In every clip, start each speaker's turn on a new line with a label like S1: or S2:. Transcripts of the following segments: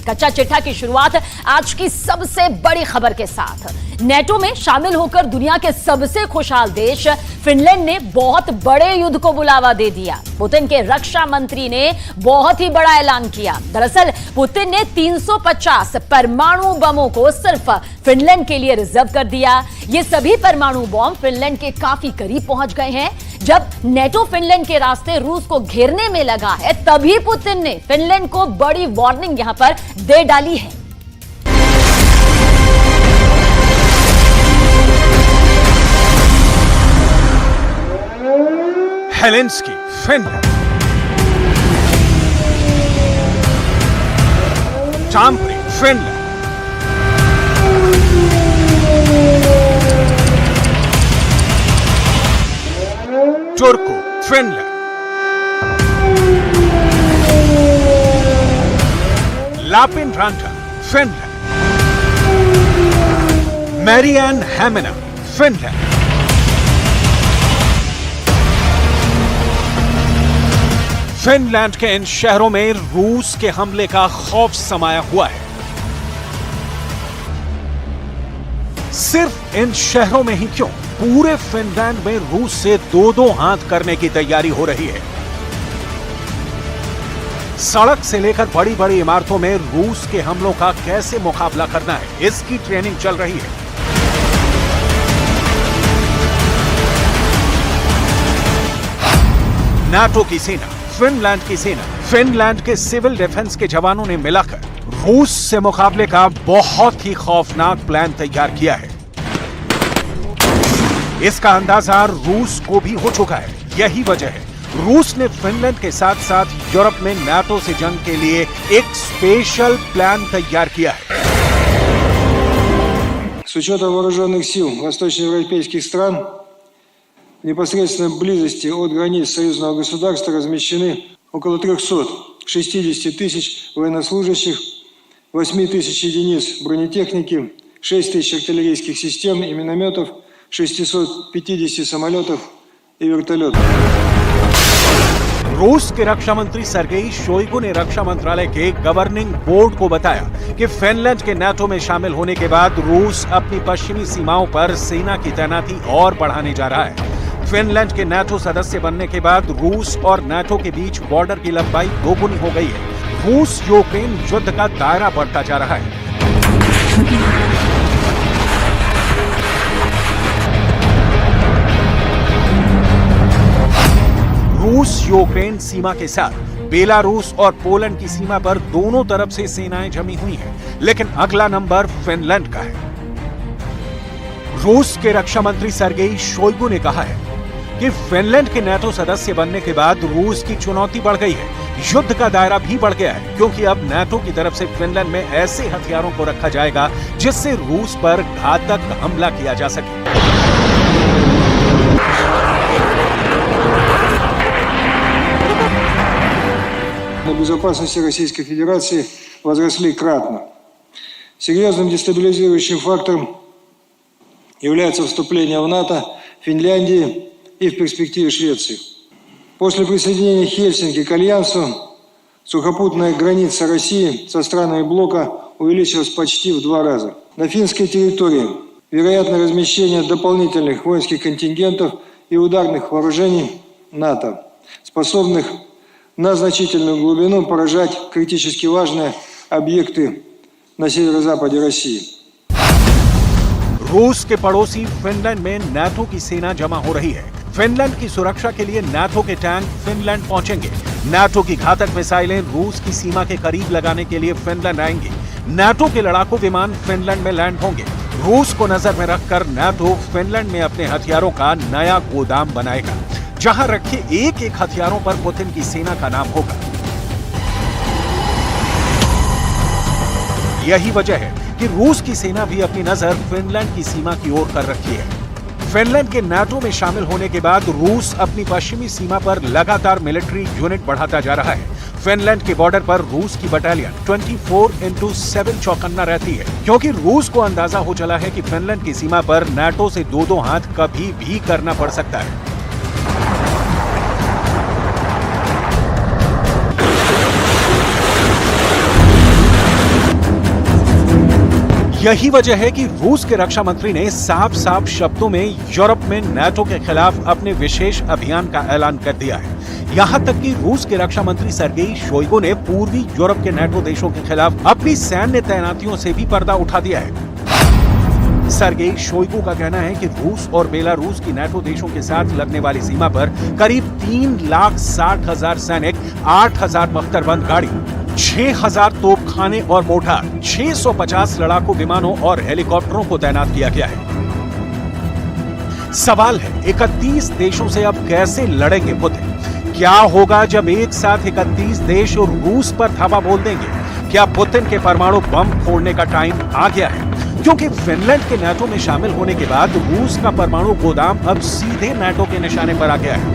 S1: कच्चा चिट्ठा की शुरुआत आज की सबसे बड़ी खबर के साथ। नेटो में शामिल होकर दुनिया के सबसे खुशहाल देश फिनलैंड ने बहुत बड़े युद्ध को बुलावा दे दिया। पुतिन के रक्षा मंत्री ने बहुत ही बड़ा ऐलान किया। दरअसल पुतिन ने 350 परमाणु बमों को सिर्फ फिनलैंड के लिए रिजर्व कर दिया। ये सभी परमाणु बम फिनलैंड के काफी करीब पहुंच गए हैं। जब नेटो फिनलैंड के रास्ते रूस को घेरने में लगा है, तभी पुतिन ने फिनलैंड को बड़ी वार्निंग यहां पर दे डाली है।
S2: Helsinki, Finland. Tampere, Finland. Turku, Finland. Lappeenranta, Finland. Mariehamn, Finland. Finland के इन शहरों में रूस के हमले का खौफ समाया हुआ है। सिर्फ इन शहरों में ही क्यों, पूरे फिनलैंड में रूस से दो हाथ करने की तैयारी हो रही है। सड़क से लेकर बड़ी बड़ी इमारतों में रूस के हमलों का कैसे मुकाबला करना है, इसकी ट्रेनिंग चल रही है। नाटो की सेना, फिनलैंड की सेना, फिनलैंड के सिविल डिफेंस के जवानों ने मिलकर रूस से मुकाबले का बहुत ही खौफनाक प्लान तैयार किया है। इसका अंदाजा रूस को भी हो चुका है। यही वजह है रूस ने फिनलैंड के साथ साथ यूरोप में नाटो से जंग के लिए एक स्पेशल प्लान तैयार किया है।
S3: С учетом вооруженных сил восточноевропейских стран в непосредственной близости от границ союзного государства размещены около 360 тысяч военнослужащих, 8 тысяч единиц бронетехники, 6 тысяч артиллерийских систем и минометов, 650 самолетов и вертолетов.
S2: रूस के रक्षा मंत्री सर्गेई शोइगु ने रक्षा मंत्रालय के गवर्निंग बोर्ड को बताया कि फिनलैंड के नाटो में शामिल होने के बाद रूस अपनी पश्चिमी सीमाओं पर सेना की तैनाती और बढ़ाने जा रहा है। फिनलैंड के नाटो सदस्य बनने के बाद रूस और नाटो के बीच बॉर्डर की लंबाई दोगुनी हो गई है। रूस यूक्रेन युद्ध का दायरा बढ़ता जा रहा है। रूस यूक्रेन सीमा के साथ बेलारूस और पोलैंड की सीमा पर दोनों तरफ से सेनाएं जमी हुई हैं, लेकिन अगला नंबर फिनलैंड का है। रूस के रक्षा मंत्री सर्गेई शोइगु ने कहा है कि फिनलैंड के नाटो सदस्य बनने के बाद रूस की चुनौती बढ़ गई है। युद्ध का दायरा भी बढ़ गया है, क्योंकि अब नाटो की तरफ से फिनलैंड में ऐसे हथियारों को रखा जाएगा जिससे रूस पर घातक हमला किया जा सके।
S3: Безопасности Российской Федерации возросли кратно. Серьезным дестабилизирующим фактором является вступление в НАТО Финляндии и в перспективе Швеции. После присоединения Хельсинки к Альянсу сухопутная граница России со странами блока увеличилась почти в 2 раза. На финской территории вероятно размещение дополнительных воинских контингентов и ударных вооружений НАТО, способных на значительную глубину поражать критически важные объекты на северо-западе России.
S2: रूस के पड़ोसी फिनलैंड में नाटो की सेना जमा हो रही है। फिनलैंड की सुरक्षा के लिए नाटो के टैंक फिनलैंड पहुंचेंगे। नाटो की घातक मिसाइलें रूस की सीमा के करीब लगाने के लिए फिनलैंड आएंगी। नाटो के लड़ाकू विमान फिनलैंड में लैंड होंगे। रूस को नजर में रखकर नाटो फिनलैंड में अपने हथियारों का नया गोदाम बनाएगा, जहां रखे एक एक हथियारों पर पुतिन की सेना का नाम होगा। यही वजह है कि रूस की सेना भी अपनी नजर फिनलैंड की सीमा की ओर कर रखी है। फिनलैंड के नाटो में शामिल होने के बाद रूस अपनी पश्चिमी सीमा पर लगातार मिलिट्री यूनिट बढ़ाता जा रहा है। फिनलैंड के बॉर्डर पर रूस की बटालियन 24/7 चौकन्ना रहती है, क्योंकि रूस को अंदाजा हो चला है कि फिनलैंड की सीमा पर नाटो से दो हाथ कभी भी करना पड़ सकता है। यही वजह है कि रूस के रक्षा मंत्री ने साफ साफ शब्दों में यूरोप में नाटो के खिलाफ अपने विशेष अभियान का ऐलान कर दिया है। यहां तक कि रूस के रक्षा मंत्री सर्गेई शोइगु ने पूर्वी यूरोप के नाटो देशों के खिलाफ अपनी सैन्य तैनातियों से भी पर्दा उठा दिया है। सर्गेई शोइगु का कहना है कि रूस और बेलारूस की नाटो देशों के साथ लगने वाली सीमा पर करीब 3,60,000 सैनिक, 8,000 बख्तरबंद गाड़ी, 6,000 तोपखाने और मोर्टार, 650 लड़ाकू विमानों और हेलीकॉप्टरों को तैनात किया गया है। सवाल है 31 देशों से अब कैसे लड़ेंगे पुतिन? क्या होगा जब एक साथ 31 देश और रूस पर धावा बोल देंगे? क्या पुतिन के परमाणु बम फोड़ने का टाइम आ गया है? क्योंकि फिनलैंड के नाटो में शामिल होने के बाद रूस का परमाणु गोदाम अब सीधे नाटो के निशाने पर आ गया है।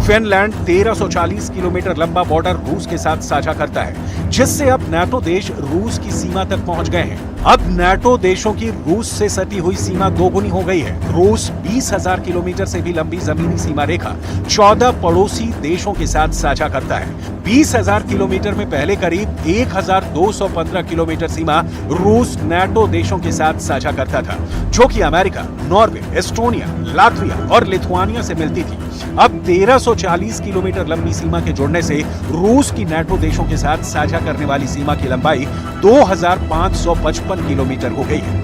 S2: फिनलैंड 1340 किलोमीटर लंबा बॉर्डर रूस के साथ साझा करता है, जिससे अब नाटो देश रूस की सीमा तक पहुंच गए हैं। अब नाटो देशों की रूस से सटी हुई सीमा दोगुनी हो गई है। रूस 20,000 किलोमीटर से भी लंबी जमीनी सीमा रेखा 14 पड़ोसी देशों के साथ साझा करता है। 20,000 किलोमीटर में पहले करीब 1,215 किलोमीटर सीमा रूस नाटो देशों के साथ साझा करता था, जो कि अमेरिका, नॉर्वे, एस्टोनिया, लातविया और लिथुआनिया से मिलती थी। अब 1340 किलोमीटर लंबी सीमा के जुड़ने से रूस की नाटो देशों के साथ साझा करने वाली सीमा की लंबाई 2,555 किलोमीटर हो गई है।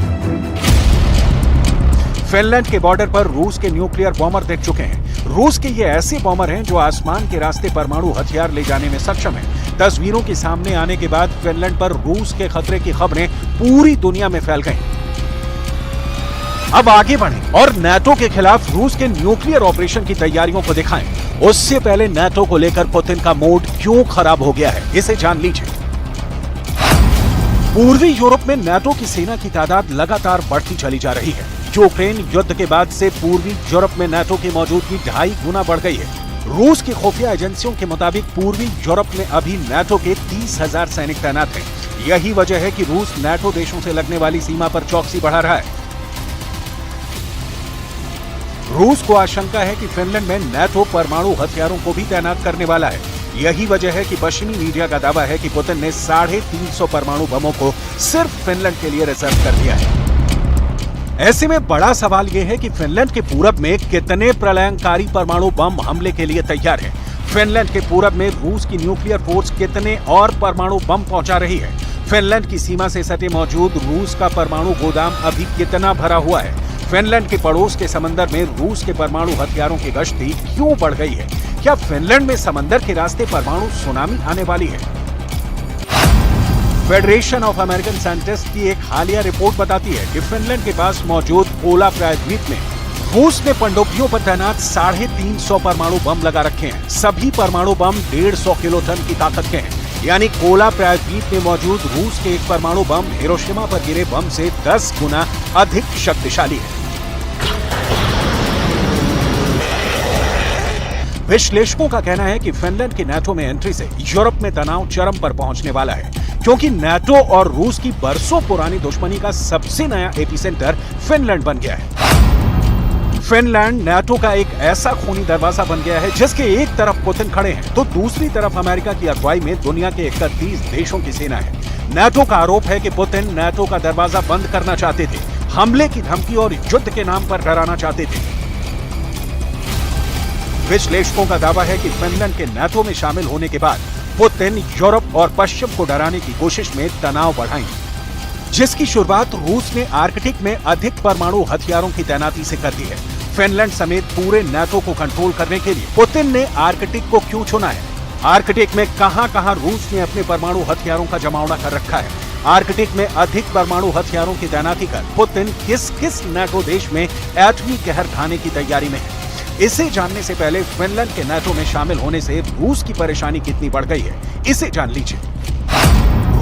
S2: फिनलैंड के बॉर्डर पर रूस के न्यूक्लियर बॉम्बर दिख चुके हैं। रूस के ये ऐसे बॉम्बर हैं जो आसमान के रास्ते परमाणु हथियार ले जाने में सक्षम हैं। तस्वीरों के सामने आने के बाद फिनलैंड पर रूस के खतरे की खबरें पूरी दुनिया में फैल गईं। अब आगे बढ़ें और नाटो के खिलाफ रूस के न्यूक्लियर ऑपरेशन की तैयारियों को दिखाएं। उससे पहले नाटो को लेकर पुतिन का मूड क्यों खराब हो गया है, इसे जान लीजिए। पूर्वी यूरोप में नाटो की सेना की तादाद लगातार बढ़ती चली जा रही है। यूक्रेन युद्ध के बाद से पूर्वी यूरोप में नाटो की मौजूदगी 2.5 गुना बढ़ गई है। रूस की खुफिया एजेंसियों के मुताबिक पूर्वी यूरोप में अभी नाटो के 30,000 सैनिक तैनात हैं। यही वजह है कि रूस नाटो देशों से लगने वाली सीमा पर चौकसी बढ़ा रहा है। रूस को आशंका है कि फिनलैंड में नाटो परमाणु हथियारों को भी तैनात करने वाला है। यही वजह है कि पश्चिमी मीडिया का दावा है कि पुतिन ने 350 परमाणु बमों को सिर्फ फिनलैंड के लिए रिजर्व कर दिया है। ऐसे में बड़ा सवाल यह है कि फिनलैंड के पूरब में कितने प्रलयंकारी परमाणु बम हमले के लिए तैयार है। फिनलैंड के पूरब में रूस की न्यूक्लियर फोर्स कितने और परमाणु बम पहुंचा रही है। फिनलैंड की सीमा से सटे मौजूद रूस का परमाणु गोदाम अभी कितना भरा हुआ है। फिनलैंड के पड़ोस के समंदर में रूस के परमाणु हथियारों की गश्ती क्यों बढ़ गई है? क्या फिनलैंड में समंदर के रास्ते परमाणु सुनामी आने वाली है? फेडरेशन ऑफ अमेरिकन साइंटिस्ट की एक हालिया रिपोर्ट बताती है कि फिनलैंड के पास मौजूद कोला प्रायद्वीप में रूस ने पनडुब्बियों पर तैनात 350 परमाणु बम लगा रखे हैं। सभी परमाणु बम 150 किलो टन की ताकत के हैं। यानी कोला प्रायद्वीप में मौजूद रूस के एक परमाणु बम हिरोशिमा पर गिरे बम से 10 गुना अधिक शक्तिशाली है। विश्लेषकों का कहना है कि फिनलैंड की नाटो में एंट्री से यूरोप में तनाव चरम पर पहुंचने वाला है, क्योंकि नाटो और रूस की बरसों पुरानी दुश्मनी का सबसे नया एपिसेंटर फिनलैंड बन गया है। फिनलैंड नाटो का एक ऐसा खूनी दरवाजा बन गया है जिसके एक तरफ पुतिन खड़े हैं तो दूसरी तरफ अमेरिका की अगुवाई में दुनिया के 31 देशों की सेना है। नाटो का आरोप है कि पुतिन नाटो का दरवाजा बंद करना चाहते थे, हमले की धमकी और युद्ध के नाम पर डराना चाहते थे। विश्लेषकों का दावा है कि फिनलैंड के नाटो में शामिल होने के बाद पुतिन यूरोप और पश्चिम को डराने की कोशिश में तनाव बढ़ाएंगे, जिसकी शुरुआत रूस ने आर्कटिक में अधिक परमाणु हथियारों की तैनाती से कर दी है। फिनलैंड समेत पूरे नाटो को कंट्रोल करने के लिए पुतिन ने आर्कटिक को क्यों चुना है? आर्कटिक में कहां-कहां रूस ने अपने परमाणु हथियारों का जमावड़ा कर रखा है? आर्कटिक में अधिक परमाणु हथियारों की तैनाती कर पुतिन किस नाटो देश में एटमी कहर ढाने की तैयारी में है? इसे जानने से पहले फिनलैंड के नाटो में शामिल होने से रूस की परेशानी कितनी बढ़ गई है, इसे जान लीजिए।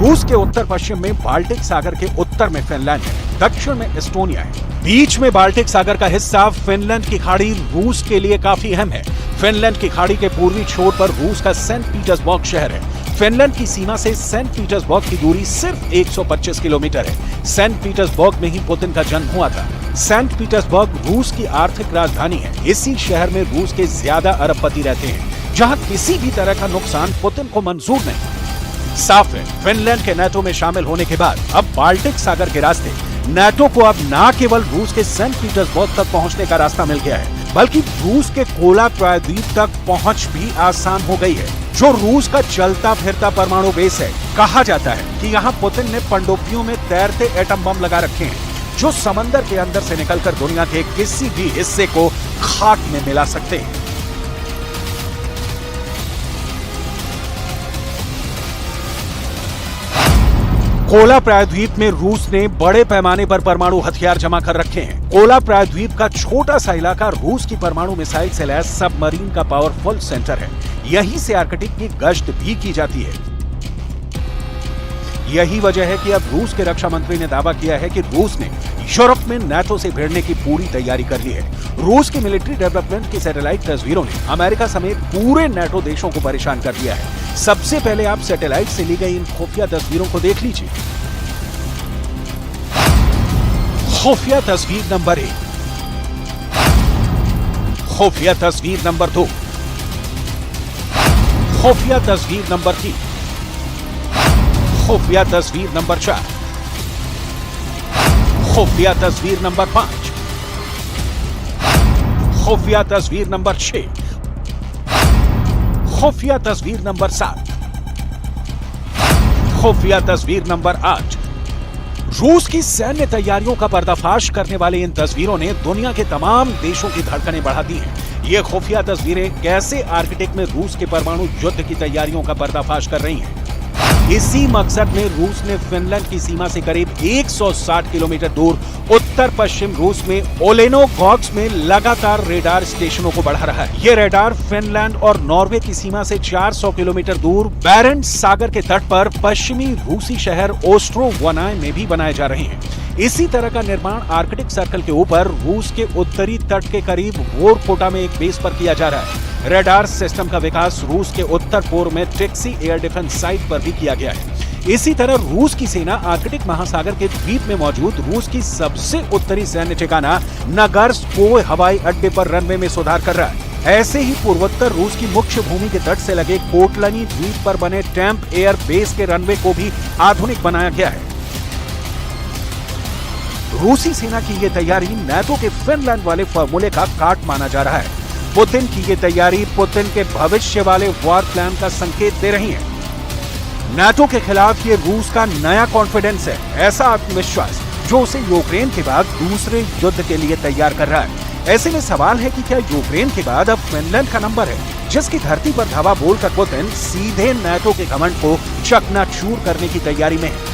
S2: रूस के उत्तर पश्चिम में बाल्टिक सागर के उत्तर में फिनलैंड है, दक्षिण में एस्टोनिया है। बीच में बाल्टिक सागर का हिस्सा फिनलैंड की खाड़ी रूस के लिए काफी अहम है। फिनलैंड की खाड़ी के पूर्वी छोर पर रूस का सेंट पीटर्सबर्ग शहर है। फिनलैंड की सीमा से सेंट पीटर्सबर्ग की दूरी सिर्फ 125 किलोमीटर है। सेंट पीटर्सबर्ग में ही पुतिन का जन्म हुआ था। सेंट पीटर्सबर्ग रूस की आर्थिक राजधानी है। इसी शहर में रूस के ज्यादा अरबपति रहते हैं, जहां किसी भी तरह का नुकसान पुतिन को मंजूर नहीं। साफ है, फिनलैंड के नाटो में शामिल होने के बाद अब बाल्टिक सागर के रास्ते नाटो को अब न केवल रूस के सेंट पीटर्सबर्ग तक पहुंचने का रास्ता मिल गया है, बल्कि रूस के कोला प्रायद्वीप तक पहुंच भी आसान हो गई है, जो रूस का चलता फिरता परमाणु बेस है। कहा जाता है कि यहाँ पुतिन ने पनडुब्बियों में तैरते एटम बम लगा रखे हैं, जो समंदर के अंदर से निकलकर दुनिया के किसी भी हिस्से को खाक में मिला सकते हैं। कोला प्रायद्वीप में रूस ने बड़े पैमाने पर परमाणु हथियार जमा कर रखे हैं। कोला प्रायद्वीप का छोटा सा इलाका रूस की परमाणु मिसाइल से लैस सबमरीन का पावरफुल सेंटर है। यहीं से आर्कटिक की गश्त भी की जाती है। यही वजह है कि अब रूस के रक्षा मंत्री ने दावा किया है कि रूस ने यूरोप में नाटो से भिड़ने की पूरी तैयारी कर ली है। रूस की मिलिट्री डेवलपमेंट की सैटेलाइट तस्वीरों ने अमेरिका समेत पूरे नाटो देशों को परेशान कर दिया है। सबसे पहले आप सैटेलाइट से ली गई इन खुफिया तस्वीरों को देख लीजिए। खुफिया तस्वीर नंबर 1, खुफिया तस्वीर नंबर 2, खुफिया तस्वीर नंबर 3, खुफिया तस्वीर नंबर 4, खुफिया तस्वीर नंबर 5, खुफिया तस्वीर नंबर 6, खुफिया तस्वीर नंबर 7, खुफिया तस्वीर नंबर 8। रूस की सैन्य तैयारियों का पर्दाफाश करने वाली इन तस्वीरों ने दुनिया के तमाम देशों की धड़कनें बढ़ा दी हैं। ये खुफिया तस्वीरें कैसे आर्कटिक में रूस के परमाणु युद्ध की तैयारियों का पर्दाफाश कर रही हैं। इसी मकसद में रूस ने फिनलैंड की सीमा से करीब 160 किलोमीटर दूर उत्तर पश्चिम रूस में ओलेनोगॉर्स्क में लगातार रेडार स्टेशनों को बढ़ा रहा है। ये रेडार फिनलैंड और नॉर्वे की सीमा से 400 किलोमीटर दूर बैरेंट्स सागर के तट पर पश्चिमी रूसी शहर ओस्ट्रोवनाय में भी बनाए जा रहे हैं। इसी तरह का निर्माण आर्कटिक सर्कल के ऊपर रूस के उत्तरी तट के करीब वोरकोटा में एक बेस पर किया जा रहा है। रेडार सिस्टम का विकास रूस के उत्तर पूर्व में ट्रिक्सी एयर डिफेंस साइट पर भी किया गया है। इसी तरह रूस की सेना आर्कटिक महासागर के द्वीप में मौजूद रूस की सबसे उत्तरी सैन्य ठिकाना नगर्स्को हवाई अड्डे पर रनवे में सुधार कर रहा है। ऐसे ही पूर्वोत्तर रूस की मुख्य भूमि के तट से लगे कोटलनी द्वीप पर बने टैंप एयर बेस के रनवे को भी आधुनिक बनाया गया है। रूसी सेना की ये तैयारी नाटो के फिनलैंड वाले फॉर्मूले का काट माना जा रहा है। पुतिन की ये तैयारी पुतिन के भविष्य वाले वॉर प्लान का संकेत दे रही है। नाटो के खिलाफ ये रूस का नया कॉन्फिडेंस है, ऐसा आत्मविश्वास जो उसे यूक्रेन के बाद दूसरे युद्ध के लिए तैयार कर रहा है। ऐसे में सवाल है कि क्या यूक्रेन के बाद अब फिनलैंड का नंबर है, जिसकी धरती पर धावा बोलकर पुतिन सीधे नाटो के घमंड को चकनाचूर करने की तैयारी में है।